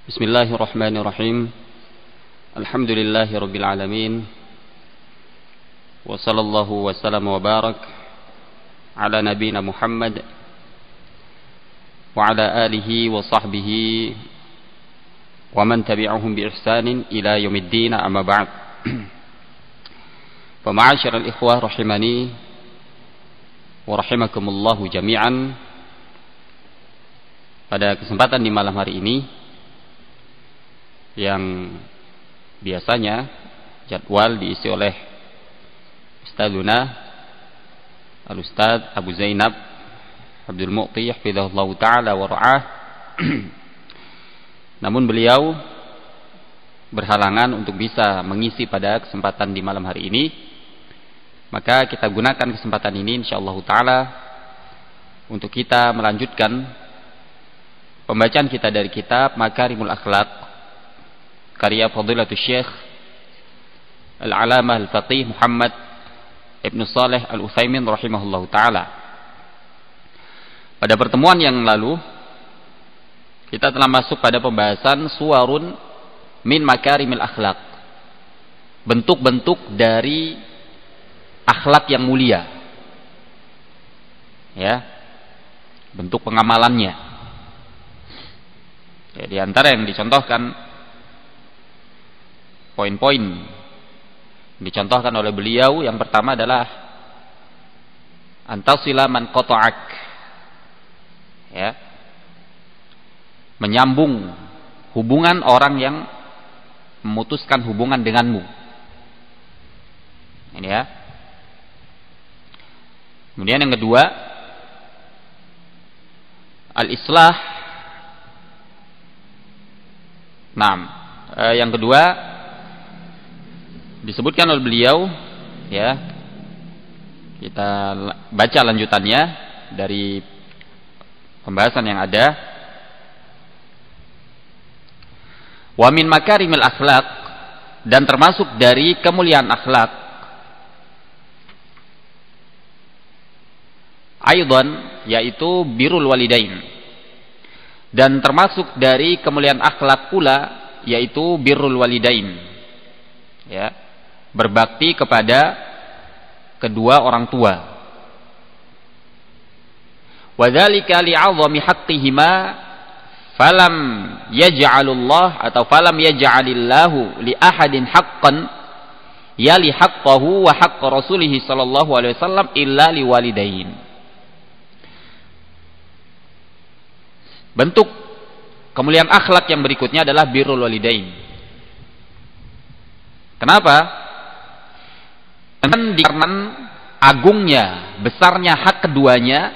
Bismillahirrahmanirrahim. Alhamdulillahi rabbil alamin. Wa sallallahu wa sallam wa barak ala nabina Muhammad wa ala alihi wa sahbihi wa man tabi'ahum bi ihsanin ila yaumiddin, amma ba'd. Fa ma'asyiral ikhwah rahimani wa rahimakumullahu jami'an. Pada kesempatan di malam hari ini yang biasanya jadwal diisi oleh Ustadzuna Al-Ustadz Abu Zainab Abdul Mu'ti hafizahullah ta'ala wa ra'ah. Namun beliau berhalangan untuk bisa mengisi pada kesempatan di malam hari ini. Maka kita gunakan kesempatan ini insyaallah ta'ala untuk kita melanjutkan pembacaan kita dari kitab Makarimul Akhlaq karya Fadilatul Syekh Al-Alamah Al-Faqih Muhammad Ibn Saleh Al-Utsaimin rahimahullahu ta'ala. Pada pertemuan yang lalu kita telah masuk pada pembahasan suwarun min makarimil akhlaq, bentuk-bentuk dari akhlak yang mulia, ya, bentuk pengamalannya. Ya, di antara yang dicontohkan, poin-poin dicontohkan oleh beliau, yang pertama adalah antasila man qata'ak, ya, menyambung hubungan orang yang memutuskan hubungan denganmu. Ini ya. Kemudian yang kedua, al-islah. Nah, yang kedua disebutkan oleh beliau, ya, kita baca lanjutannya dari pembahasan yang ada. Wa min makarimil akhlaq, dan termasuk dari kemuliaan akhlak, aidan, yaitu birrul walidain, dan termasuk dari kemuliaan akhlak pula yaitu birrul walidain, ya, berbakti kepada kedua orang tua. Wa dzalika li'azami haqqihima falam yaj'alullah atau falam yaj'alillahu li ahadin haqqan yali haqqahu wa haqq rasulih sallallahu alaihi wasallam illa liwalidain. Bentuk kemuliaan akhlak yang berikutnya adalah birrul walidain. Kenapa? Karena agungnya, besarnya hak keduanya,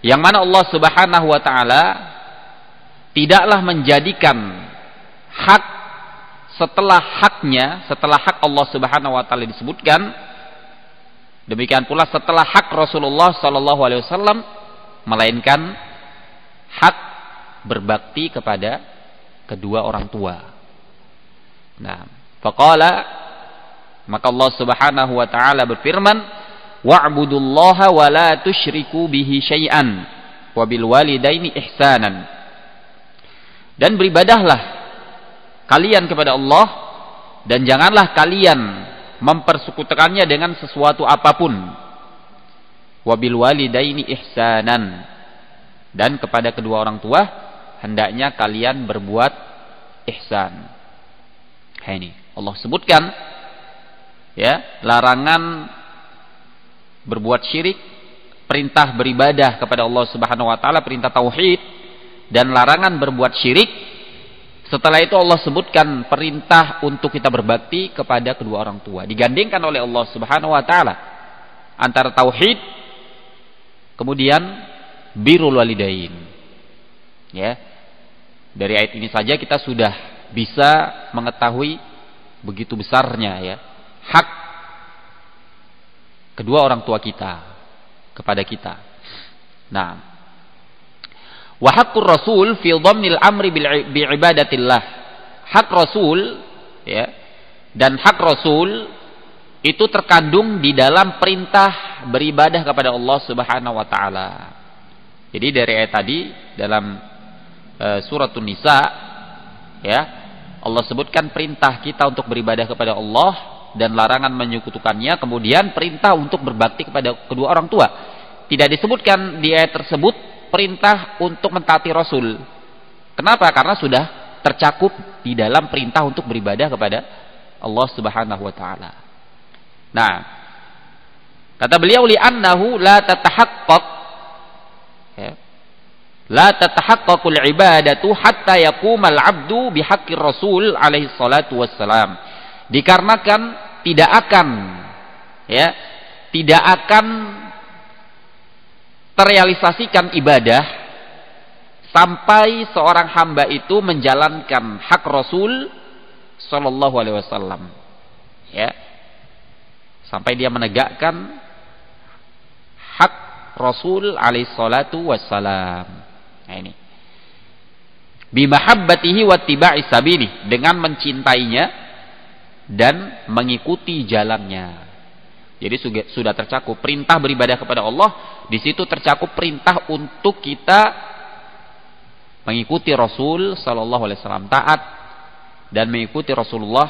yang mana Allah Subhanahu wa ta'ala tidaklah menjadikan hak setelah haknya, setelah hak Allah Subhanahu wa ta'ala disebutkan, demikian pula setelah hak Rasulullah sallallahu alaihi wasallam, melainkan hak berbakti kepada kedua orang tua. Nah, faqala, maka Allah Subhanahu wa ta'ala berfirman, wa'budullaha wa la tusyriku bihi syai'an wa bil walidaini ihsanan. Dan beribadahlah kalian kepada Allah, dan janganlah kalian mempersekutukannya dengan sesuatu apapun. Wa bil walidaini ihsanan, dan kepada kedua orang tua hendaknya kalian berbuat ihsan. Ini Allah sebutkan, ya, larangan berbuat syirik, perintah beribadah kepada Allah Subhanahu wa ta'ala, perintah tauhid, dan larangan berbuat syirik. Setelah itu Allah sebutkan perintah untuk kita berbakti kepada kedua orang tua, digandengkan oleh Allah Subhanahu wa ta'ala antara tauhid kemudian birrul walidain. Ya, dari ayat ini saja kita sudah bisa mengetahui begitu besarnya, ya, hak kedua orang tua kita kepada kita. Nah, wa haqqur rasul fi dhammil amri bi ibadatillah. Hak Rasul, ya, dan hak Rasul itu terkandung di dalam perintah beribadah kepada Allah Subhanahu wa taala. Jadi dari ayat tadi dalam suratun Nisa Ya, Allah sebutkan perintah kita untuk beribadah kepada Allah dan larangan menyekutukannya, kemudian perintah untuk berbakti kepada kedua orang tua. Tidak disebutkan di ayat tersebut perintah untuk mentaati Rasul. Kenapa? Karena sudah tercakup di dalam perintah untuk beribadah kepada Allah Subhanahu wa taala. Nah, kata beliau li'annahu la tatahaqqaq, ya, la tatahaqqaqul ibadatu hatta yaqumal 'abdu bihaqqir Rasul alaihi salatu wassalam. Dikarenakan tidak akan terrealisasikan ibadah sampai seorang hamba itu menjalankan hak Rasul sallallahu alaihi wasallam. Ya. Sampai dia menegakkan hak Rasul alaihi salatu wassalam. Nah ini. Bimahabbatihi wattiba'i sabili, dengan mencintainya dan mengikuti jalannya. Jadi sudah tercakup perintah beribadah kepada Allah, di situ tercakup perintah untuk kita mengikuti Rasul sallallahu alaihi wasallam, taat dan mengikuti Rasulullah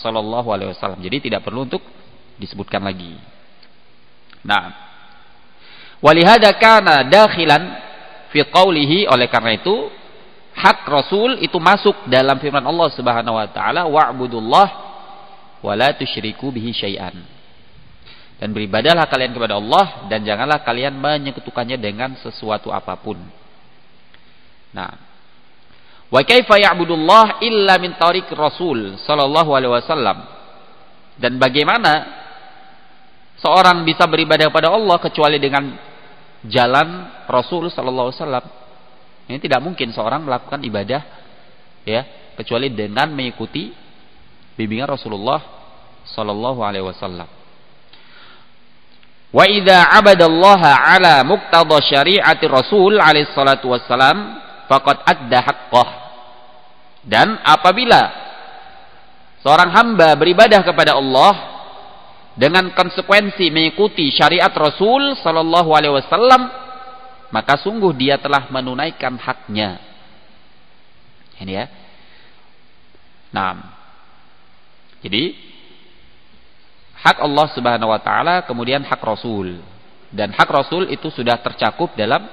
sallallahu alaihi wasallam. Jadi tidak perlu untuk disebutkan lagi. Nah, walihada kana dakhilan fi qawlihi, oleh karena itu hak Rasul itu masuk dalam firman Allah Subhanahu wa taala, wa'budullah wa la tusyriku bihi syai'an. Dan beribadahlah kalian kepada Allah dan janganlah kalian menyekutukannya dengan sesuatu apapun. Nah, wa kaifa ya'budullah illa min tariq Rasul sallallahu alaihi wasallam. Dan bagaimana seorang bisa beribadah kepada Allah kecuali dengan jalan Rasul sallallahu alaihi wasallam? Ini tidak mungkin seorang melakukan ibadah ya kecuali dengan mengikuti bimbingan Rasulullah sallallahu alaihi wasallam. Wa idza 'abadallaha 'ala muqtada syari'ati Rasul alaihi salatu wassalam faqad adda haqqah. Dan apabila seorang hamba beribadah kepada Allah dengan konsekuensi mengikuti syariat Rasul sallallahu alaihi wasallam, maka sungguh dia telah menunaikan haknya. Ini ya. Nah, jadi hak Allah Subhanahu wa taala, kemudian hak Rasul. Dan hak Rasul itu sudah tercakup dalam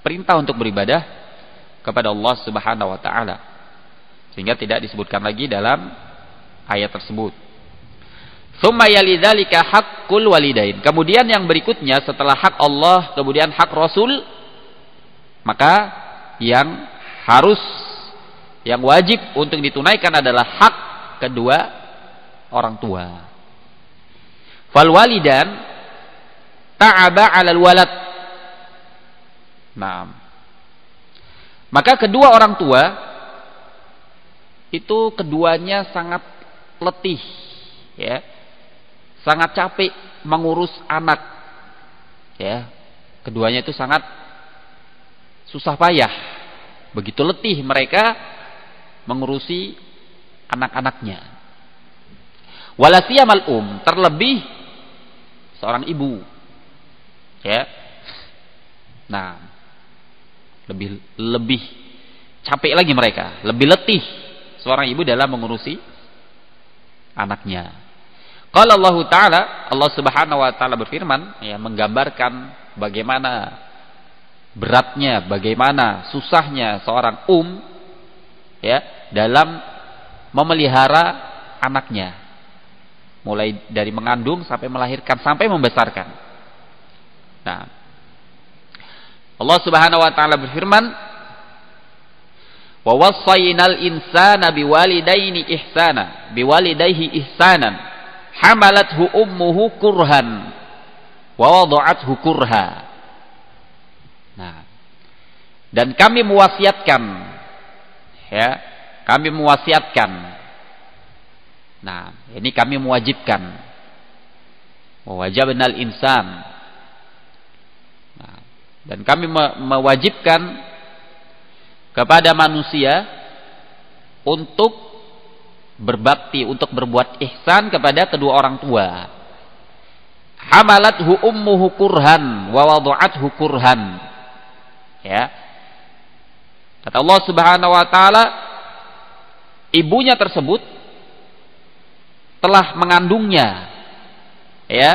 perintah untuk beribadah kepada Allah Subhanahu wa taala. Sehingga tidak disebutkan lagi dalam ayat tersebut. Tsumma yalidzalika haqqul walidain. Kemudian yang berikutnya setelah hak Allah, kemudian hak Rasul, maka yang wajib untuk ditunaikan adalah hak kedua orang tua. Fal walidan ta'aba 'alal walad. Nah, maka kedua orang tua itu keduanya sangat letih, ya, sangat capek mengurus anak, ya, keduanya itu sangat susah payah, begitu letih mereka mengurusi anak-anaknya. Walasiyamal terlebih seorang ibu, ya. Nah, lebih capek lagi mereka, lebih letih seorang ibu dalam mengurusi anaknya. Qala Allah Ta'ala, Allah Subhanahu wa taala berfirman, ya, menggambarkan bagaimana beratnya, bagaimana susahnya seorang ya, dalam memelihara anaknya, mulai dari mengandung sampai melahirkan sampai membesarkan. Nah, Allah Subhanahu wa taala berfirman, wa wassaynal insana biwalidayhi ihsanan hamalathu ummuhu kurhan wa wada'athu kurha. Nah, dan kami mewasiatkan, ya, kami mewasiatkan. Nah, ini kami mewajibkan. Wajabnal insan. Nah, dan kami mewajibkan kepada manusia untuk berbakti, untuk berbuat ihsan kepada kedua orang tua. Hamalathu ummuhu kurhan wa wada'athu kurhan. Ya. Kata Allah Subhanahu wa taala, ibunya tersebut telah mengandungnya, ya,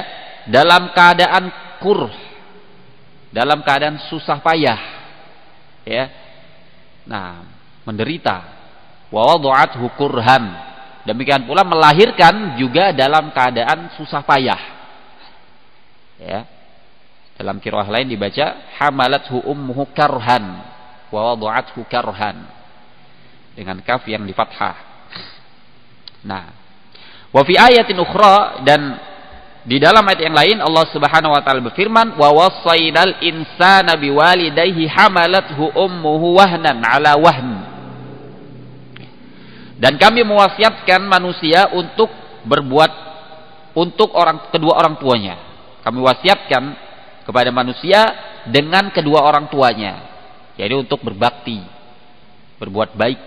dalam keadaan kurh, dalam keadaan susah payah, ya, nah, menderita. Wa wada'athu kurhan, demikian pula melahirkan juga dalam keadaan susah payah, ya. Dalam qiraah lain dibaca hamalathu ummuhu karhan wa wada'athu karhan, dengan kaf yang di fathah. Nah, wa fi ayatin ukhra, dan di dalam ayat yang lain Allah Subhanahu wa taala berfirman, wa wassaynal insana biwalidayhi hamalathu ummuhu wahnan ala wahn. Dan kami mewasiatkan manusia untuk berbuat untuk kedua orang tuanya. Kami wasiatkan kepada manusia dengan kedua orang tuanya, yaitu untuk berbakti, berbuat baik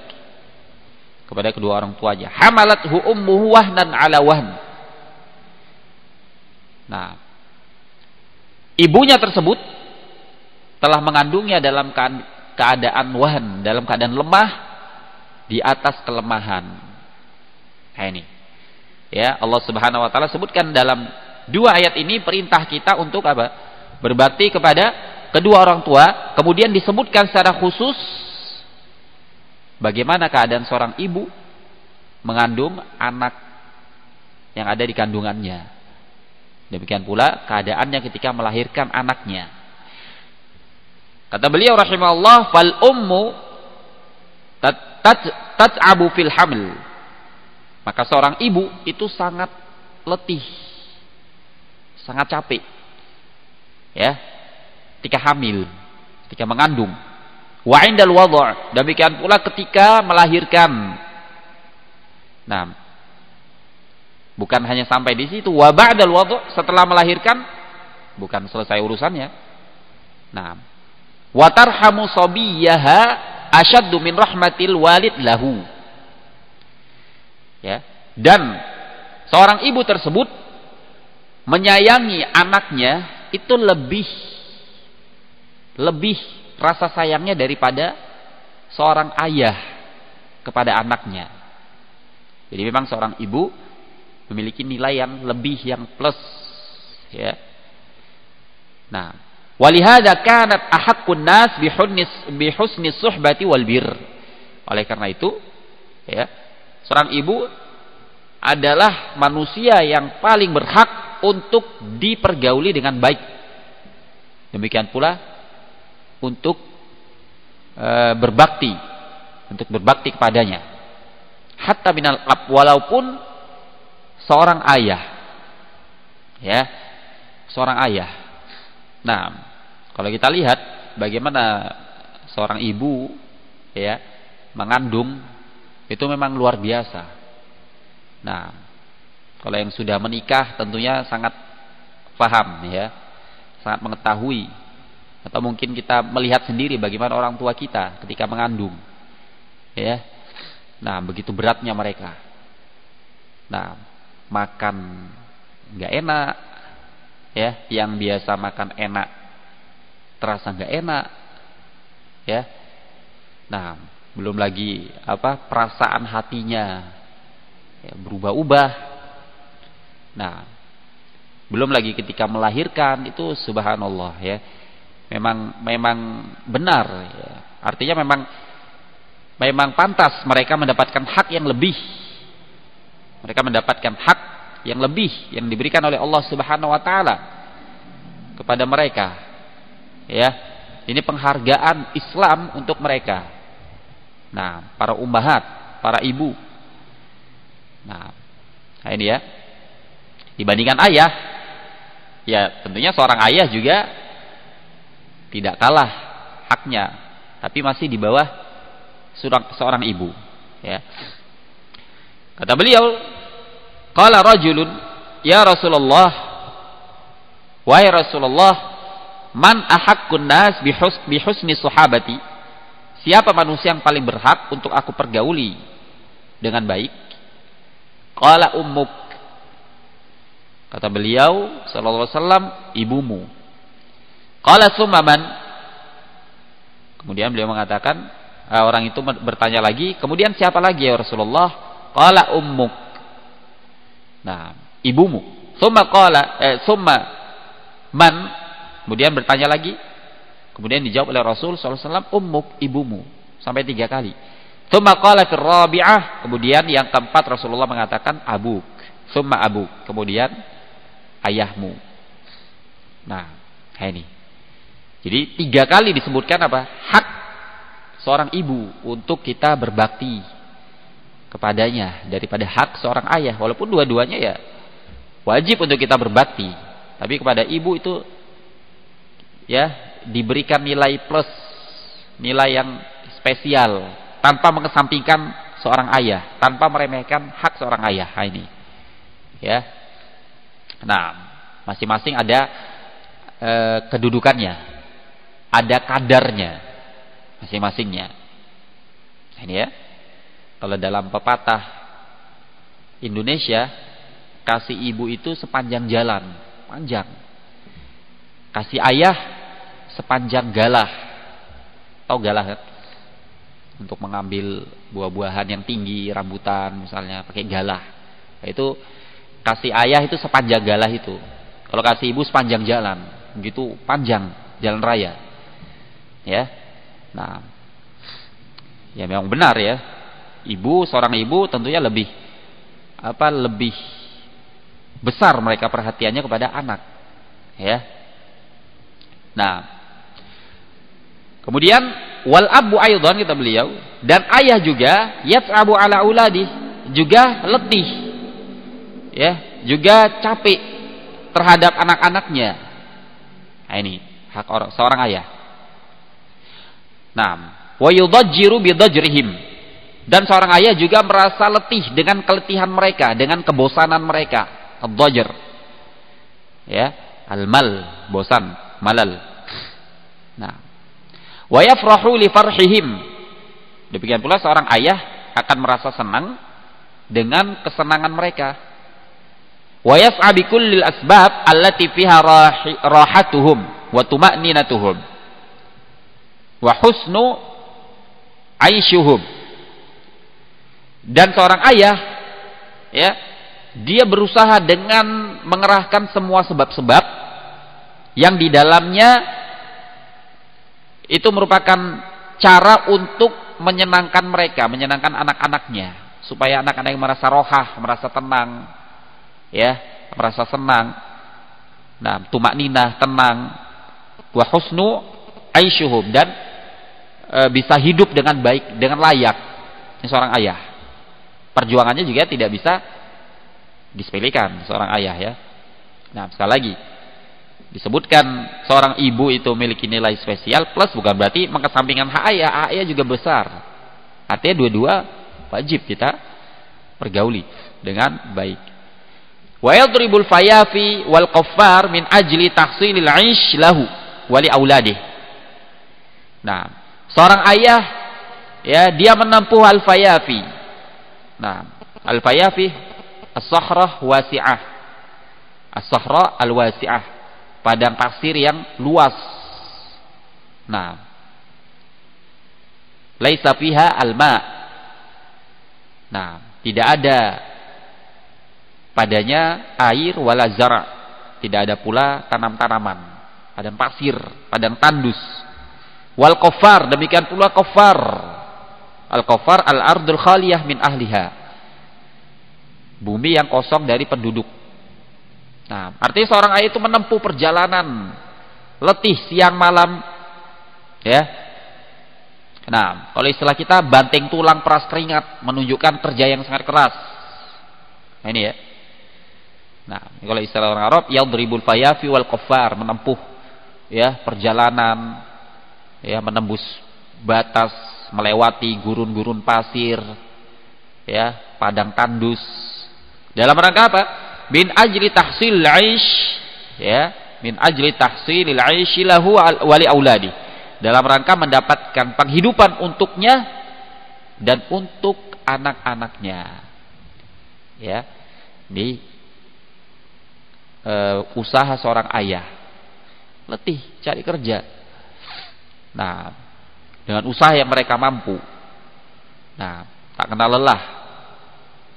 kepada kedua orang tuanya. Hamalathu ummuhu wahnan ala wahn. Nah, ibunya tersebut telah mengandungnya dalam keadaan wahn, dalam keadaan lemah, di atas kelemahan. Nah ini, ya, Allah Subhanahu wa taala sebutkan dalam dua ayat ini perintah kita untuk apa? Berbakti kepada kedua orang tua. Kemudian disebutkan secara khusus bagaimana keadaan seorang ibu mengandung anak yang ada di kandungannya. Demikian pula keadaannya ketika melahirkan anaknya. Kata beliau rahimahullah, fal ummu tat'abu fil haml. Maka seorang ibu itu sangat letih, sangat capek, ya, ketika hamil, ketika mengandung. Wa indal wadha', demikian pula ketika melahirkan. Nah, bukan hanya sampai di situ, wa ba'dal wadha', setelah melahirkan bukan selesai urusannya. Nah, wa tarhamu sabiyyaha asyaddu min rahmatil walid lahu. Ya, dan seorang ibu tersebut menyayangi anaknya itu lebih rasa sayangnya daripada seorang ayah kepada anaknya. Jadi memang seorang ibu memiliki nilai yang lebih, yang plus, ya. Nah, walihada kanat ahaqqun nas bihusni suhbati wal bir. Oleh karena itu, ya, seorang ibu adalah manusia yang paling berhak untuk dipergauli dengan baik. Demikian pula untuk berbakti, kepadanya. Hatta minal ab, walaupun seorang ayah, ya, seorang ayah. Nah, kalau kita lihat bagaimana seorang ibu, ya, mengandung, itu memang luar biasa. Nah, kalau yang sudah menikah tentunya sangat paham, ya, sangat mengetahui, atau mungkin kita melihat sendiri bagaimana orang tua kita ketika mengandung, ya. Nah, begitu beratnya mereka. Nah, makan nggak enak, ya, yang biasa makan enak terasa nggak enak, ya. Nah, belum lagi perasaan hatinya, ya, berubah-ubah. Nah, belum lagi ketika melahirkan itu subhanallah, ya, memang benar, ya. Artinya memang pantas mereka mendapatkan hak yang lebih. Mereka mendapatkan hak yang lebih yang diberikan oleh Allah Subhanahu wa taala kepada mereka. Ya, ini penghargaan Islam untuk mereka. Nah, para ummahat, para ibu. Nah, ini ya. Dibandingkan ayah, ya tentunya seorang ayah juga tidak kalah haknya, tapi masih di bawah seorang ibu, ya. Kata beliau, qala rajulun ya Rasulullah, wahai Rasulullah, man ahaqqun nas bihusni sahabati, siapa manusia yang paling berhak untuk aku pergauli dengan baik? Qala ummuk, kata beliau sallallahu alaihi wasallam, ibumu. Qala summa man, kemudian beliau mengatakan, orang itu bertanya lagi, kemudian siapa lagi ya Rasulullah? Qala ummuk. Nah, ibumu. Summa man. Kemudian bertanya lagi. Kemudian dijawab oleh Rasul sallallahu alaihi wasallam, ummuk, ibumu, sampai 3 kali. Summa qala fir rabi'ah. Kemudian yang keempat Rasulullah mengatakan abuk. Summa abuk. Kemudian ayahmu. Nah, ini. Jadi 3 kali disebutkan apa? Hak seorang ibu untuk kita berbakti kepadanya daripada hak seorang ayah. Walaupun dua-duanya ya wajib untuk kita berbakti, tapi kepada ibu itu ya diberikan nilai plus, nilai yang spesial, tanpa mengesampingkan seorang ayah, tanpa meremehkan hak seorang ayah. Nah, ini ya. Nah, masing-masing ada kedudukannya, ada kadarnya masing-masingnya. Nah, ini ya. Kalau dalam pepatah Indonesia, kasih ibu itu sepanjang jalan, panjang. Kasih ayah sepanjang galah. Tahu galah kan? Untuk mengambil buah-buahan yang tinggi, rambutan misalnya, pakai galah. Nah, itu kasih ayah itu sepanjang galah itu. Kalau kasih ibu sepanjang jalan, begitu panjang jalan raya. Ya. Nah, ya memang benar ya. Seorang ibu tentunya lebih besar mereka perhatiannya kepada anak. Ya. Nah, kemudian wal abu aidan kata beliau, dan ayah juga yat'abu ala auladi, juga letih. Ya, juga capek terhadap anak-anaknya. Nah, ini hak seorang ayah. Nah, wa yudajjiru bidajrihim, dan seorang ayah juga merasa letih dengan keletihan mereka, dengan kebosanan mereka. Ad-dajr. Ya, al-mal, bosan, malal. Nah, wa yafrahu li farhihim. Demikian pula seorang ayah akan merasa senang dengan kesenangan mereka. Wa yas'a bi kullil asbab allati fiha rahatuhum wa tuma'ninatuhum wa husnu aishuhum. Dan seorang ayah ya, dia berusaha dengan mengerahkan semua sebab-sebab yang di dalamnya itu merupakan cara untuk menyenangkan mereka, menyenangkan anak-anaknya, supaya anak-anak yang merasa rohah, merasa tenang, ya, merasa senang. Nah, tumakninah, tenang, wa husnu aishuhum, dan bisa hidup dengan baik, dengan layak. Ini seorang ayah. Perjuangannya juga tidak bisa disepelekan seorang ayah ya. Nah, sekali lagi disebutkan seorang ibu itu memiliki nilai spesial plus bukan berarti mengesampingkan hak ayah. Hak ayah juga besar. Artinya dua-dua wajib kita pergauli dengan baik. Wa yadribul fayafi wal qaffar min ajli tahsilil 'aish lahu wa li auladih. Nah, seorang ayah ya, dia menempuh al-fayafi. Nah, al-fayafi as-sahrah wasi'ah. As-sahra al-wasi'ah, padang pasir yang luas. Nah, laisa fiha al-ma. Nah, tidak ada padanya air wala zara', tidak ada pula tanam-tanaman, padang pasir, padang tandus. Wal qaffar, demikian pula qaffar. Al-qaffar al-ardul khaliyah min ahliha, bumi yang kosong dari penduduk. Nah, artinya seorang ayah itu menempuh perjalanan letih siang malam ya. Nah, kalau istilah kita banting tulang peras keringat, menunjukkan kerja yang sangat keras. Nah, ini ya. Nah, kalau istilah orang Arab, yadribul fayafi wal qaffar, menempuh ya perjalanan ya, menembus batas, melewati gurun-gurun pasir ya, padang tandus, dalam rangka apa? Min ajli tahsil 'aish ya, min ajli tahsilil 'aish lahu wa li auladi, dalam rangka mendapatkan penghidupan untuknya dan untuk anak-anaknya ya. Di usaha seorang ayah, letih cari kerja. Nah, dengan usaha yang mereka mampu. Nah, tak kenal lelah.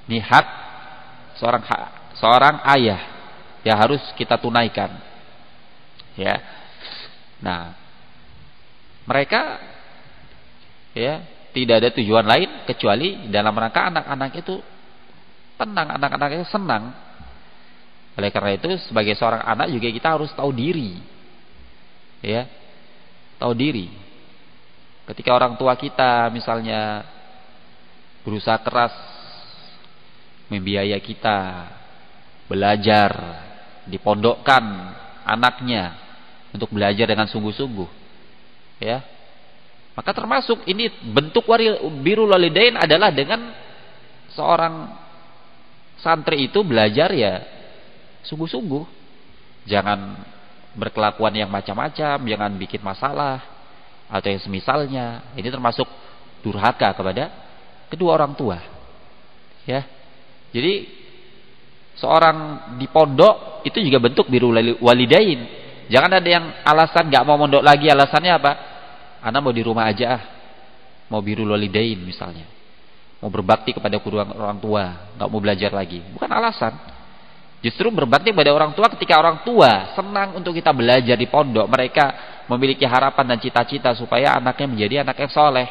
Ini hak seorang ayah yang harus kita tunaikan. Ya. Nah, mereka ya tidak ada tujuan lain kecuali dalam rangka anak-anak itu tenang, anak-anaknya senang. Oleh karena itu sebagai seorang anak juga kita harus tahu diri. Ya. Tahu diri. Ketika orang tua kita misalnya berusaha keras membiayai kita belajar, dipondokkan anaknya untuk belajar dengan sungguh-sungguh, ya, maka termasuk ini bentuk birrul walidain adalah dengan seorang santri itu belajar ya sungguh-sungguh, jangan berkelakuan yang macam-macam, jangan bikin masalah atau yang semisalnya. Ini termasuk durhaka kepada kedua orang tua, ya. Jadi seorang di pondok itu juga bentuk birrul walidain. Jangan ada yang alasan nggak mau mondok lagi, alasannya apa? Anak mau di rumah aja, mau birrul walidain misalnya, mau berbakti kepada kedua orang tua, nggak mau belajar lagi. Bukan alasan. Justru berbakti kepada orang tua ketika orang tua senang untuk kita belajar di pondok, mereka memiliki harapan dan cita-cita supaya anaknya menjadi anak yang soleh,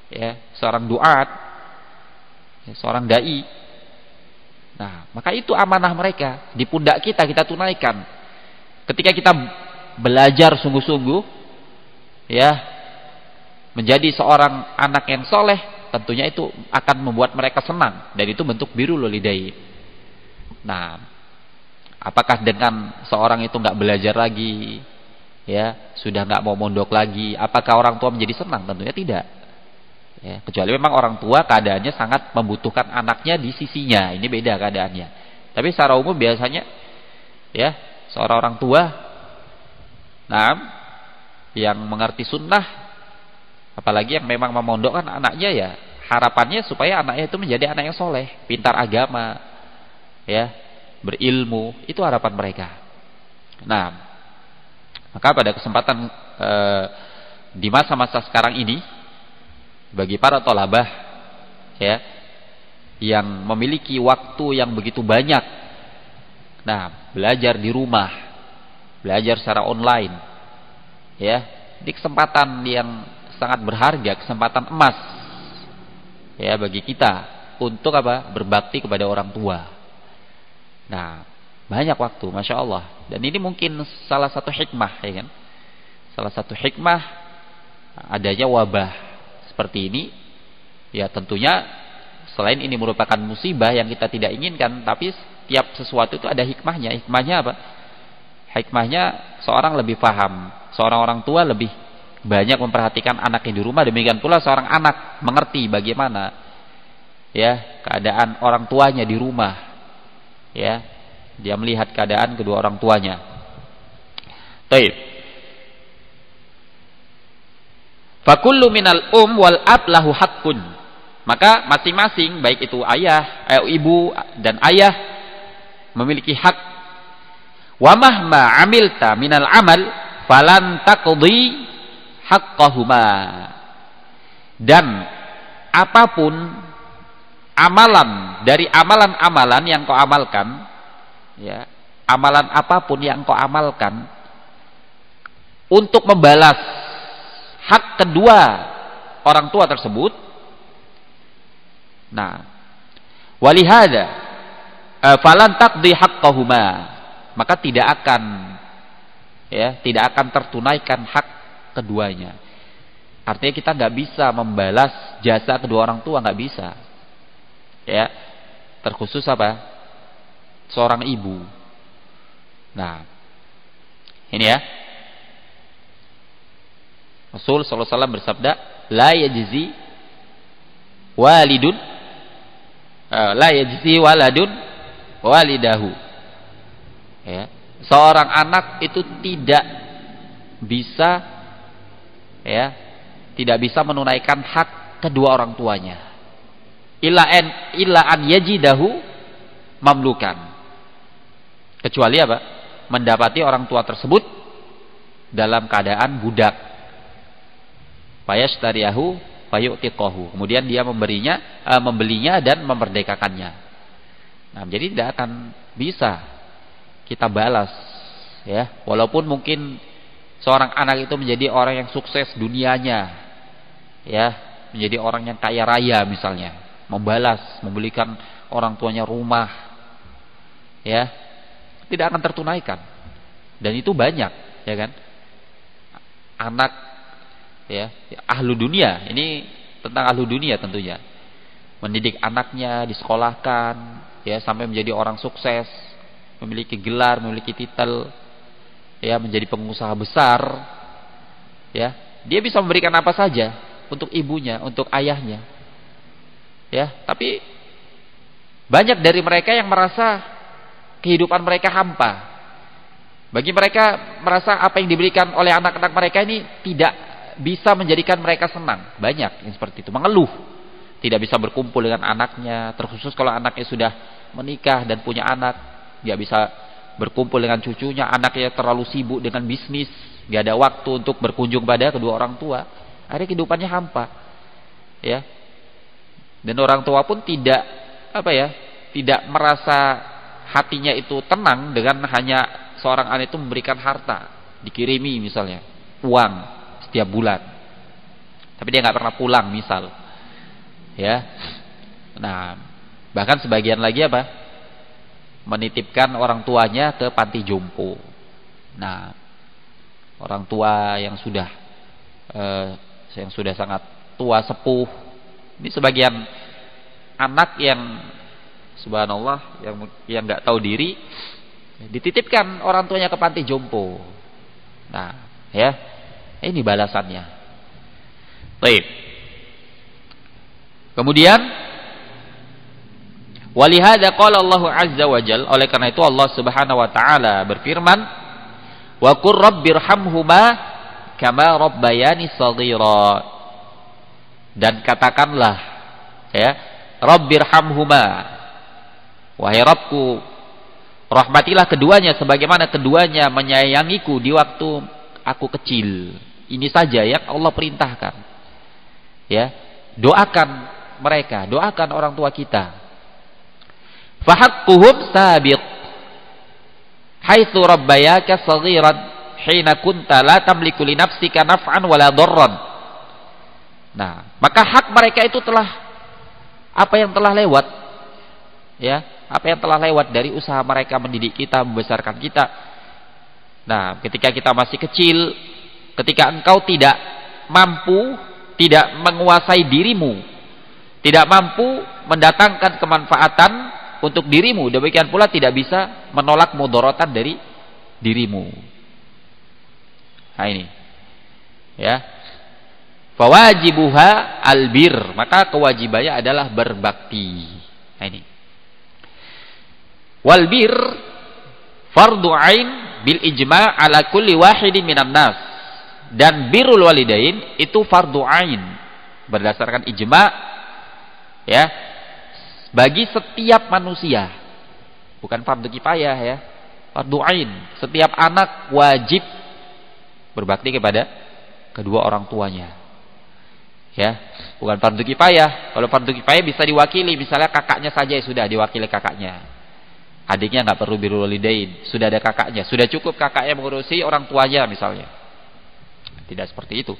ya, seorang duat, ya, seorang dai. Nah, maka itu amanah mereka di pundak kita tunaikan. Ketika kita belajar sungguh-sungguh, ya, menjadi seorang anak yang soleh, tentunya itu akan membuat mereka senang, dan itu bentuk birrul walidain. Nah, apakah dengan seorang itu nggak belajar lagi, ya, sudah nggak mau mondok lagi, apakah orang tua menjadi senang? Tentunya tidak. Ya, kecuali memang orang tua keadaannya sangat membutuhkan anaknya di sisinya, ini beda keadaannya. Tapi secara umum biasanya, ya, seorang orang tua, nah, yang mengerti sunnah, apalagi yang memang memondokkan anaknya, ya, harapannya supaya anaknya itu menjadi anak yang soleh, pintar agama, ya, berilmu, itu harapan mereka. Nah, maka pada kesempatan di masa-masa sekarang ini, bagi para thalabah, ya, yang memiliki waktu yang begitu banyak, nah, belajar di rumah, belajar secara online, ya, di kesempatan yang sangat berharga, kesempatan emas, ya, bagi kita untuk apa? Berbakti kepada orang tua. Nah, banyak waktu, masya Allah. Dan ini mungkin salah satu hikmah, ya kan? Salah satu hikmah adanya wabah seperti ini, ya, tentunya selain ini merupakan musibah yang kita tidak inginkan, tapi setiap sesuatu itu ada hikmahnya. Hikmahnya apa? Hikmahnya seorang lebih paham, seorang orang tua lebih banyak memperhatikan anaknya di rumah. Demikian pula seorang anak mengerti bagaimana, ya, keadaan orang tuanya di rumah, ya, dia melihat keadaan kedua orang tuanya. Baik. Fakullu minal wal ab lahu haqqun. Maka masing-masing, baik itu ayah, ibu dan ayah, memiliki hak. Wa mahma amilta minal amal falan taqdi haqqahuma. Dan apapun amalan dari amalan-amalan yang kau amalkan, ya, amalan apapun yang kau amalkan untuk membalas hak kedua orang tua tersebut, nah, walihada falan taqdi haqqahuma, maka tidak akan, ya, tidak akan tertunaikan hak keduanya. Artinya kita nggak bisa membalas jasa kedua orang tua, nggak bisa, ya, terkhusus apa? Seorang ibu. Nah, ini ya, Rasul sallallahu alaihi wasallam bersabda, la yajzi walidun la yajzi waladun walidahu. Ya, seorang anak itu tidak bisa, ya, tidak bisa menunaikan hak kedua orang tuanya. Illa an yajidahu mamlukan. Kecuali apa? Mendapati orang tua tersebut dalam keadaan budak. fayashtariyahu fayu'tiqahu. Kemudian dia membelinya dan memerdekakannya. Nah, jadi tidak akan bisa kita balas, ya. Walaupun mungkin seorang anak itu menjadi orang yang sukses dunianya, ya, menjadi orang yang kaya raya misalnya, membalas, membelikan orang tuanya rumah, ya, tidak akan tertunaikan. Dan itu banyak, ya kan? Anak, ya, ahlu dunia, ini tentang ahlu dunia tentunya. Mendidik anaknya, disekolahkan, ya, sampai menjadi orang sukses, memiliki gelar, memiliki titel, ya, menjadi pengusaha besar, ya. Dia bisa memberikan apa saja untuk ibunya, untuk ayahnya, ya. Tapi banyak dari mereka yang merasa kehidupan mereka hampa. Bagi mereka merasa apa yang diberikan oleh anak-anak mereka ini tidak bisa menjadikan mereka senang. Banyak yang seperti itu, mengeluh, tidak bisa berkumpul dengan anaknya, terkhusus kalau anaknya sudah menikah dan punya anak, nggak bisa berkumpul dengan cucunya, anaknya terlalu sibuk dengan bisnis, nggak ada waktu untuk berkunjung pada kedua orang tua. Akhirnya kehidupannya hampa, ya. Dan orang tua pun tidak tidak merasa hatinya itu tenang dengan hanya seorang anak itu memberikan harta, dikirimi misalnya uang setiap bulan, tapi dia nggak pernah pulang misal, ya. Nah, bahkan sebagian lagi menitipkan orang tuanya ke panti jompo. Nah, orang tua yang sudah sangat tua sepuh, ini sebagian anak yang subhanallah yang nggak tahu diri dititipkan orang tuanya ke panti jompo. Nah, ya, ini balasannya. Baik. Kemudian walihada qala Allah azza wa jalla, oleh karena itu Allah Subhanahu wa taala berfirman, wa qur rabbirhamhuma kama rabbayani shaghira. Dan katakanlah, ya, rabbirhamhuma, wahai Rabbku, rahmatilah keduanya sebagaimana keduanya menyayangiku di waktu aku kecil. Ini saja yang Allah perintahkan, ya. Doakan mereka, doakan orang tua kita. Fahaqquhum sabiq haitsu rabbayaka saghiran hina kunta la tamliku li nafsika naf'an wala darran. Nah, maka hak mereka itu telah apa yang telah lewat, ya, apa yang telah lewat dari usaha mereka mendidik kita, membesarkan kita. Nah, ketika kita masih kecil, ketika engkau tidak mampu, tidak menguasai dirimu, tidak mampu mendatangkan kemanfaatan untuk dirimu, demikian pula tidak bisa menolak mudaratan dari dirimu. Nah, ini, ya. Fawajibuha albir, maka kewajibannya adalah berbakti. Nah, ini. Wal bir fardu ain bil ijma' ala kulli wahidin minan nas. Dan birrul walidain itu fardu ain berdasarkan ijma', ya, bagi setiap manusia. Bukan fardu kifayah, ya. Fardu ain. Setiap anak wajib berbakti kepada kedua orang tuanya. Ya, bukan fardu kifayah. Kalau fardu kifayah bisa diwakili, misalnya kakaknya saja sudah diwakili kakaknya. Adiknya nggak perlu birrul walidain, sudah ada kakaknya, sudah cukup kakaknya mengurusi orang tuanya misalnya. Tidak seperti itu.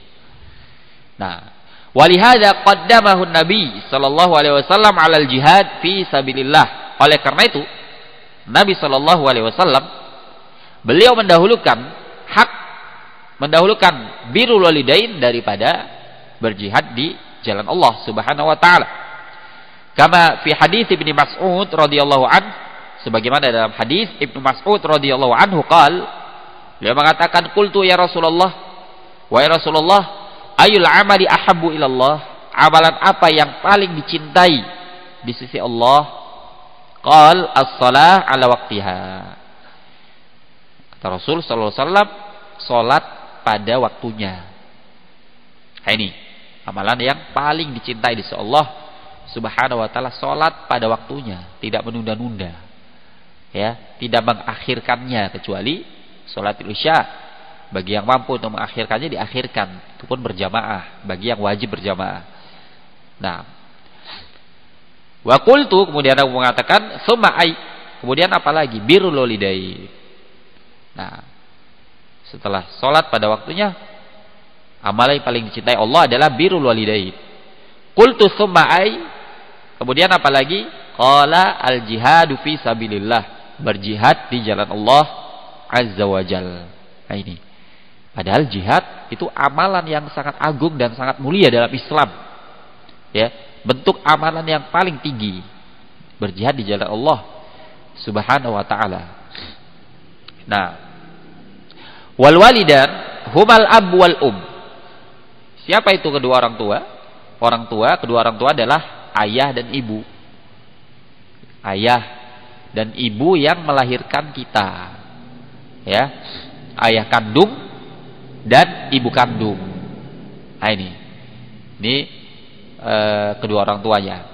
Nah, walihada qaddamahu Nabi sallallahu alaihi wasallam 'alal jihad fi sabilillah. Oleh karena itu, Nabi sallallahu alaihi wasallam beliau mendahulukan birrul walidain daripada berjihad di jalan Allah Subhanahu wa taala. Kama fi hadis Ibnu Mas'ud radhiyallahu an, sebagaimana dalam hadis Ibnu Mas'ud radhiyallahu anhu beliau mengatakan, qultu ya Rasulullah, wahai Rasulullah, ayul amali ahabbu ilallah, amalan apa yang paling dicintai di sisi Allah? Qal as-shalah ala waqtiha. Kata Rasul sallallahu alaihi wasallam, salat pada waktunya. Nah, ini amalan yang paling dicintai di sisi Allah Subhanahu wa taala, salat pada waktunya, tidak menunda-nunda. Ya, tidak mengakhirkannya kecuali salat Isya Bagi yang mampu untuk mengakhirkannya diakhirkan, itu pun berjamaah bagi yang wajib berjamaah. Nah, wa qultu, kemudian aku mengatakan summa ai, kemudian apa lagi? Birrul walidain. Nah, setelah sholat pada waktunya, amal yang paling dicintai Allah adalah birrul walidain. Qultu summa ai, kemudian apa lagi? Qala al jihadu fi sabilillah, berjihad di jalan Allah azza wajal. Nah ini, padahal jihad itu amalan yang sangat agung dan sangat mulia dalam Islam. Ya, bentuk amalan yang paling tinggi, berjihad di jalan Allah Subhanahu wa taala. Nah, wal walidan humal ab wal Siapa itu kedua orang tua? Kedua orang tua adalah ayah dan ibu. Ayah dan ibu yang melahirkan kita. Ya. Ayah kandung dan ibu kandung. Nah ini kedua orang tuanya.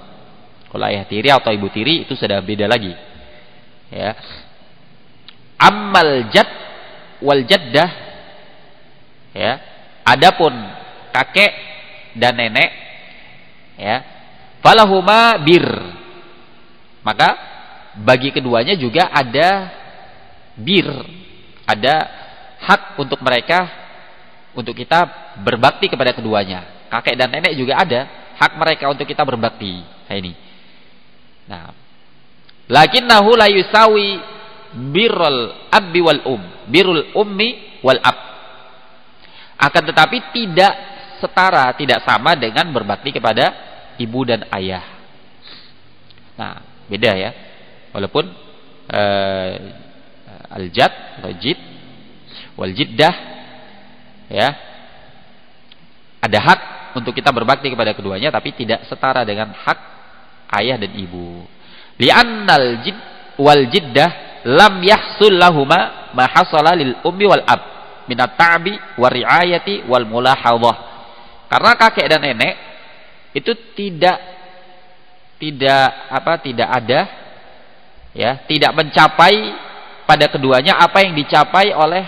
Kalau ayah tiri atau ibu tiri itu sudah beda lagi. Ya. Ammal jad wal jaddah, ya. Adapun kakek dan nenek, ya, falahuma bir, maka bagi keduanya juga ada bir, ada hak untuk mereka, untuk kita berbakti kepada keduanya. Kakek dan nenek juga ada hak mereka untuk kita berbakti. Nah ini. Nah, lakinnahu la yusawi birrul abbi wal birrul ummi wal ab. Akan tetapi tidak setara, tidak sama dengan berbakti kepada ibu dan ayah. Nah, beda ya. Walaupun al-jad, al-jid, wal-jiddah, ya, ada hak untuk kita berbakti kepada keduanya, tapi tidak setara dengan hak ayah dan ibu. Li'annal jid wal jiddah lam yahsul lahuma ma hasala lil ummi wal ab minat ta'bi war riayati wal mulahadhah. Karena kakek dan nenek itu tidak ada, ya, tidak mencapai pada keduanya apa yang dicapai oleh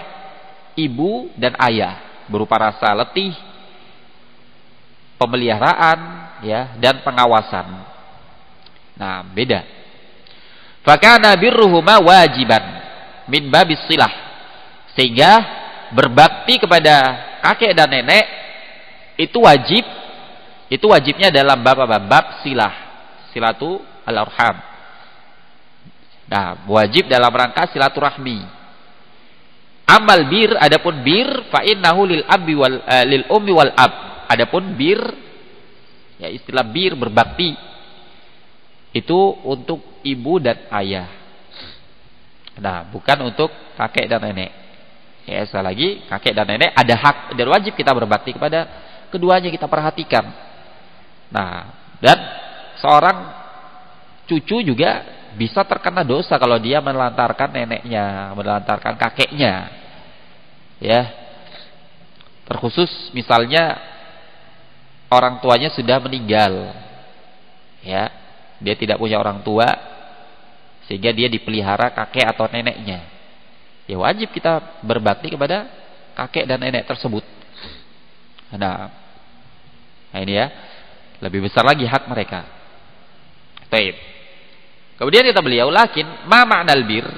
ibu dan ayah, berupa rasa letih, pemeliharaan, ya, dan pengawasan. Nah, beda. Fakana birruhuma wajiban min babis silah, sehingga berbakti kepada kakek dan nenek itu wajib, itu wajibnya dalam bab silah, silatu al-arham. Nah, wajib dalam rangka silaturahmi. Amal bir, adapun bir fa innahu lil abi wal lil ummi wal ab. Adapun bir, ya, istilah bir, berbakti, itu untuk ibu dan ayah. Nah, bukan untuk kakek dan nenek. Ya, sekali lagi, kakek dan nenek ada hak dan wajib kita berbakti kepada keduanya, kita perhatikan. Nah, dan seorang cucu juga bisa terkena dosa kalau dia menelantarkan neneknya, menelantarkan kakeknya. Ya. Terkhusus misalnya orang tuanya sudah meninggal. Ya. Dia tidak punya orang tua sehingga dia dipelihara kakek atau neneknya. Ya, wajib kita berbakti kepada kakek dan nenek tersebut. Nah ini ya, lebih besar lagi hak mereka. Baik. Kemudian kata beliau, lakin ma ma'nal bir?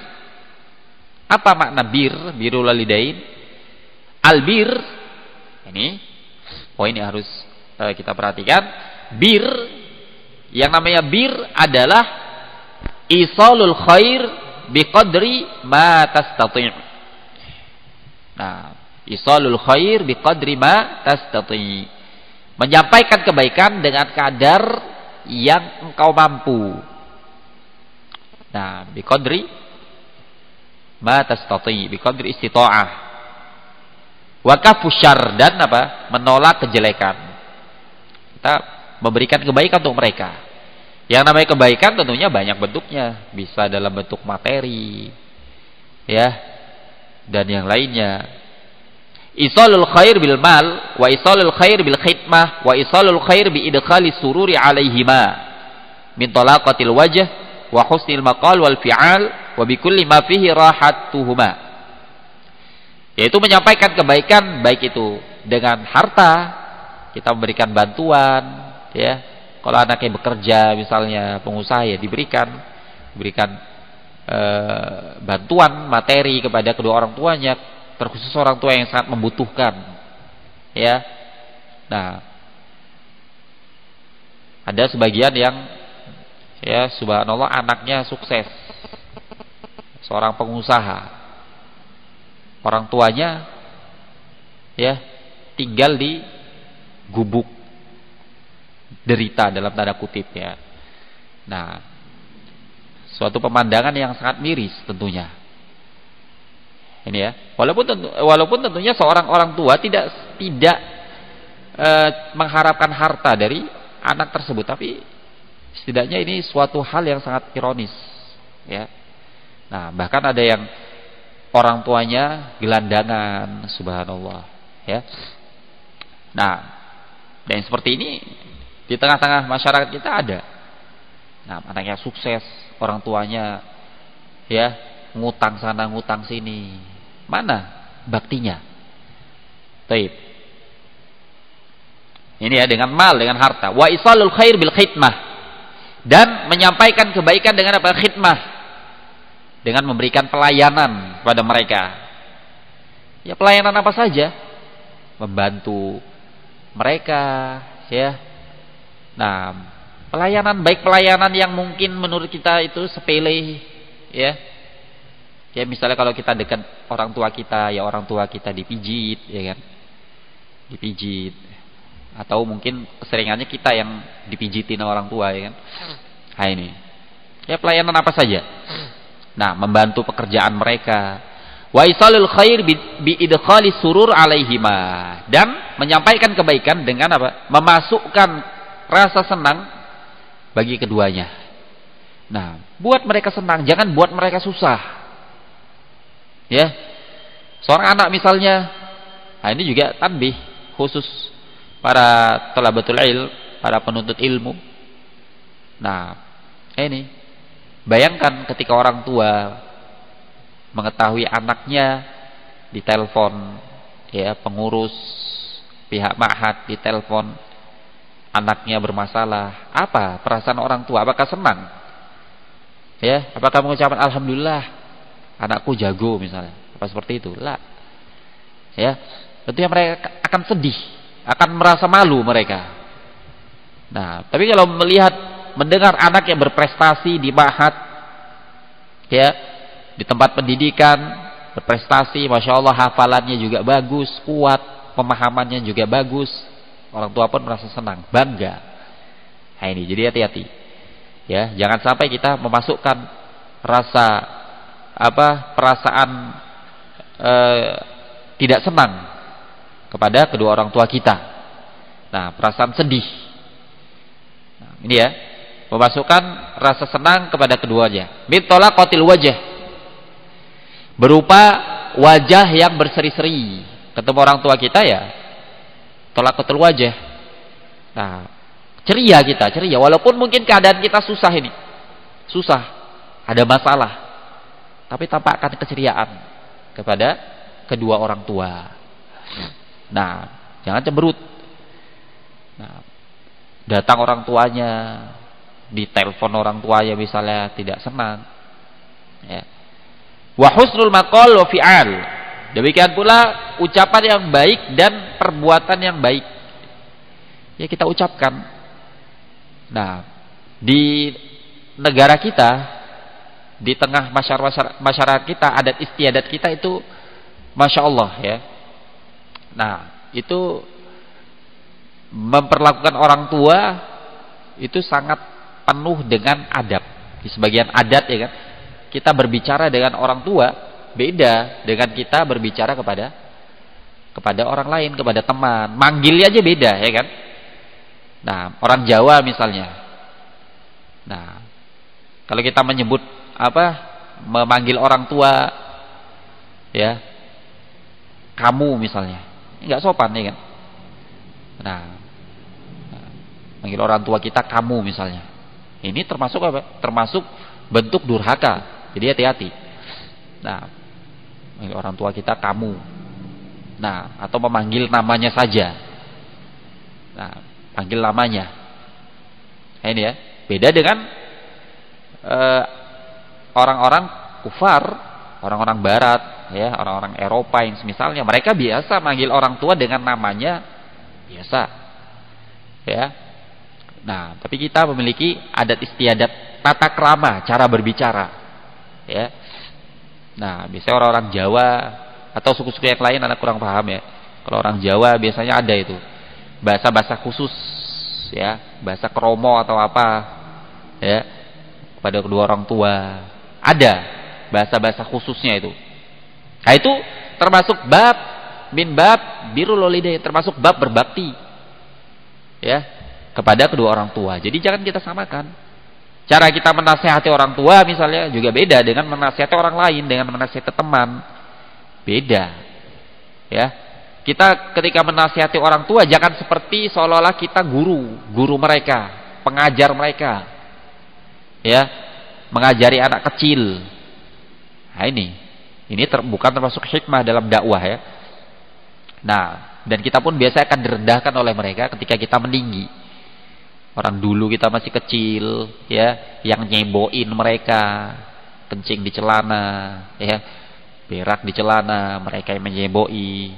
Apa makna bir? Birrul walidain. Al-bir, ini poin yang harus kita perhatikan. Bir, yang namanya bir adalah isalul khair biqadri ma tastati'. Nah, isalul khair biqadri ma tastati', menyampaikan kebaikan dengan kadar yang engkau mampu. Nah, biqadri ma tastati', biqadri istita'ah. Wa kafu syarr, dan apa? Menolak kejelekan. Kita memberikan kebaikan untuk mereka. Yang namanya kebaikan tentunya banyak bentuknya, bisa dalam bentuk materi, ya, dan yang lainnya. Isalul khair bil mal, wa isalul khair bil khidmah, wa isalul khair bi idkhali sururi alaihima min talaqatil wajh wa husnil maqal wal fi'al wa bi kulli ma fihi rahatuhuma. Yaitu menyampaikan kebaikan, baik itu dengan harta, kita memberikan bantuan, ya. Kalau anaknya bekerja misalnya pengusaha, ya diberikan bantuan materi kepada kedua orang tuanya, terkhusus orang tua yang sangat membutuhkan, ya. Nah, ada sebagian yang, ya subhanallah, anaknya sukses, seorang pengusaha, orang tuanya, ya, tinggal di gubuk derita dalam tanda kutip, ya. Nah, suatu pemandangan yang sangat miris tentunya. Ini ya, walaupun tentunya seorang orang tua tidak mengharapkan harta dari anak tersebut, tapi setidaknya ini suatu hal yang sangat ironis, ya. Nah, bahkan ada yang orang tuanya gelandangan, subhanallah, ya. Nah, dan seperti ini di tengah-tengah masyarakat kita ada. Nah, anaknya sukses, orang tuanya, ya, ngutang sana ngutang sini. Mana baktinya? Taib. Ini ya, dengan mal, dengan harta. Wa isalul khair bil khidmah. Dan menyampaikan kebaikan dengan apa? Khidmah. Dengan memberikan pelayanan kepada mereka. Ya, pelayanan apa saja? Membantu mereka, ya. Nah, pelayanan, baik pelayanan yang mungkin menurut kita itu sepele, ya. Ya, misalnya kalau kita dekat orang tua kita, ya orang tua kita dipijit, ya kan? Dipijit. Atau mungkin keseringannya kita yang dipijitin orang tua, ya kan? Nah, ini. Ya, pelayanan apa saja. Nah, membantu pekerjaan mereka. Wa isalul khair bi idkhali surur alaihima, dan menyampaikan kebaikan dengan apa? Memasukkan rasa senang bagi keduanya. Nah, buat mereka senang, jangan buat mereka susah. Ya. Seorang anak misalnya, nah ini juga tanbih khusus para thalabatul ilm, para penuntut ilmu. Nah, ini bayangkan ketika orang tua mengetahui anaknya ditelepon, ya, pengurus pihak ma'had ditelepon, anaknya bermasalah, apa perasaan orang tua? Apakah senang? Ya, apakah mengucapkan alhamdulillah anakku jago misalnya? Apa seperti itu? Lah. Ya, tentunya mereka akan sedih, akan merasa malu mereka. Nah, tapi kalau mendengar anak yang berprestasi di ma'had, ya, di tempat pendidikan, berprestasi, masya Allah, hafalannya juga bagus, kuat, pemahamannya juga bagus, orang tua pun merasa senang, bangga. Nah, ini jadi hati-hati, ya, jangan sampai kita memasukkan perasaan tidak senang kepada kedua orang tua kita. Nah, perasaan sedih. Nah, ini ya, memasukkan rasa senang kepada keduanya. Min talaqatil wajh, berupa wajah yang berseri-seri. Ketemu orang tua kita, ya, talaqatul wajh. Nah, ceria kita, ceria, walaupun mungkin keadaan kita susah ini. Susah, ada masalah, tapi tampakkan keceriaan kepada kedua orang tua. Nah, jangan cemberut. Nah, datang orang tuanya, ditelepon orang tuanya misalnya tidak senang, ya. Wa husnul maqal wa fi'al, demikian pula ucapan yang baik dan perbuatan yang baik, ya, kita ucapkan. Nah, di negara kita, di tengah masyarakat kita, adat istiadat kita itu masya Allah, ya. Nah, itu memperlakukan orang tua itu sangat penuh dengan adab. Di sebagian adat, ya kan, kita berbicara dengan orang tua beda dengan kita berbicara kepada orang lain, kepada teman. Manggilnya aja beda, ya kan. Nah, orang Jawa misalnya. Nah, kalau kita menyebut memanggil orang tua, ya, kamu misalnya, nggak sopan, ya kan. Nah, manggil orang tua kita kamu misalnya, ini termasuk apa? Termasuk bentuk durhaka. Jadi hati-hati. Nah, manggil orang tua kita kamu, Nah, atau memanggil namanya saja. Nah, panggil namanya. Nah, ini ya, beda dengan orang-orang kufar, orang-orang barat, ya, orang-orang Eropa yang semisalnya, mereka biasa manggil orang tua dengan namanya biasa. Ya. Nah, tapi kita memiliki adat istiadat, tata krama, cara berbicara. Ya. Nah, biasanya orang-orang Jawa atau suku-suku yang lain anak kurang paham ya. Kalau orang Jawa biasanya ada itu bahasa-bahasa khusus, ya, bahasa kromo atau apa, ya, pada kedua orang tua. Ada bahasa-bahasa khususnya itu. Nah, itu termasuk bab min bab birrul walidain, termasuk bab berbakti, ya, kepada kedua orang tua. Jadi jangan kita samakan. Cara kita menasihati orang tua misalnya juga beda dengan menasihati orang lain, dengan menasihati teman. Beda. Ya. Kita ketika menasihati orang tua jangan seperti seolah-olah kita guru mereka, pengajar mereka. Ya. Mengajari anak kecil. Nah, ini bukan termasuk hikmah dalam dakwah ya. Nah, dan kita pun biasa akan direndahkan oleh mereka ketika kita meninggi. Orang dulu kita masih kecil, ya, yang nyeboin mereka, kencing di celana, ya, berak di celana, mereka yang menyeboi,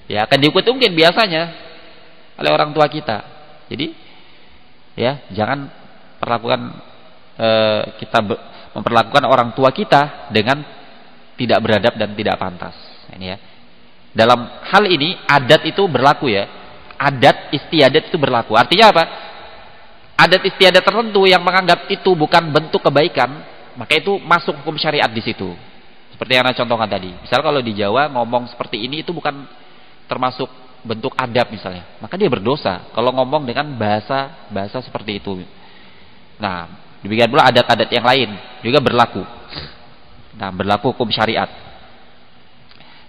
ya, akan diukit-ungkit biasanya oleh orang tua kita. Jadi, ya, jangan memperlakukan orang tua kita dengan tidak beradab dan tidak pantas. Ini ya. Dalam hal ini adat itu berlaku ya, adat istiadat itu berlaku. Artinya apa? Adat istiadat tertentu yang menganggap itu bukan bentuk kebaikan, maka itu masuk hukum syariat di situ. Seperti yang Anda contohkan tadi. Misal kalau di Jawa ngomong seperti ini itu bukan termasuk bentuk adab misalnya, maka dia berdosa kalau ngomong dengan bahasa seperti itu. Nah, demikian pula adat-adat yang lain juga berlaku. Nah, berlaku hukum syariat.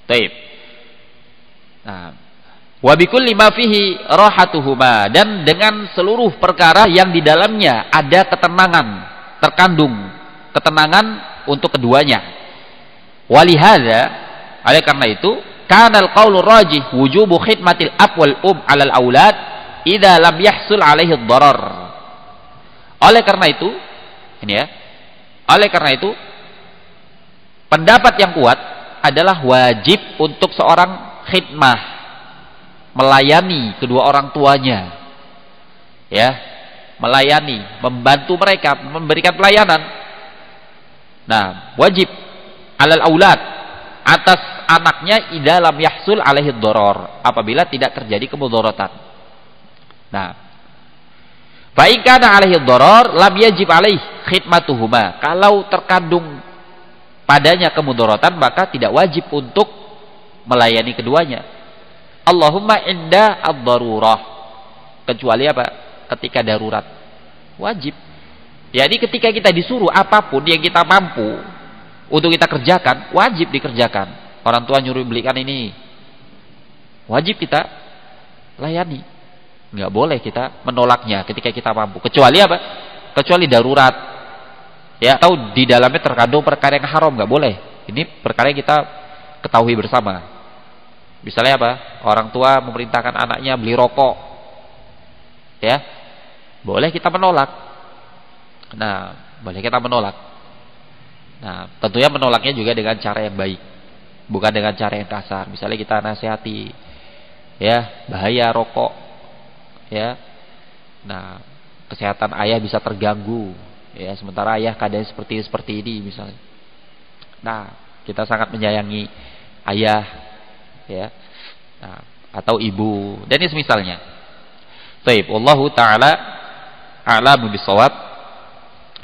Baik. Nah, wa bikulli ma fihi rahatuhuma, dan dengan seluruh perkara yang di dalamnya ada ketenangan, terkandung ketenangan untuk keduanya. Walihada, oleh karena itu, kanal qaulur rajih wujubu khidmatil ab wal alal aulad idza lam yahsul alaihi ad-darar. Oleh karena itu, ini ya. Oleh karena itu, pendapat yang kuat adalah wajib untuk seorang khidmah, melayani kedua orang tuanya, ya, melayani, membantu mereka, memberikan pelayanan. Nah, wajib alal aulad, atas anaknya idza lam yahsul alaihi dharar, apabila tidak terjadi kemudaratan. Nah, fa in kana alaihi dharar lam yajib alaihi khidmatuhuma, kalau terkandung padanya kemudaratan maka tidak wajib untuk melayani keduanya. Allahumma inda ad-darurah, kecuali apa? Ketika darurat, wajib. Jadi ketika kita disuruh apapun yang kita mampu untuk kita kerjakan, wajib dikerjakan. Orang tua nyuruh belikan ini, wajib kita layani. Nggak boleh kita menolaknya ketika kita mampu. Kecuali apa? Kecuali darurat, ya, atau di dalamnya terkandung perkara yang haram, nggak boleh. Ini perkara yang kita ketahui bersama. Misalnya apa? Orang tua memerintahkan anaknya beli rokok, ya, boleh kita menolak. Nah, boleh kita menolak. Nah, tentunya menolaknya juga dengan cara yang baik, bukan dengan cara yang kasar. Misalnya kita nasihati, ya, bahaya rokok, ya. Nah, kesehatan ayah bisa terganggu, ya, sementara ayah keadaan seperti ini misalnya. Nah, kita sangat menyayangi ayah, ya, nah, atau ibu, dan ini semisalnya. Baik, wallahu taala a'lamu bissawab.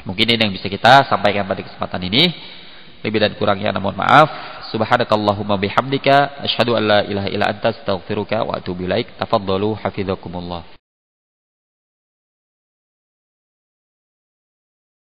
Mungkin ini yang bisa kita sampaikan pada kesempatan ini. Lebih dan kurangnya mohon maaf. Subhanakallahumma bihamdika asyhadu an la ilaha illa anta astaghfiruka wa atubu ilaik. Tafaddalu hafizakumullah.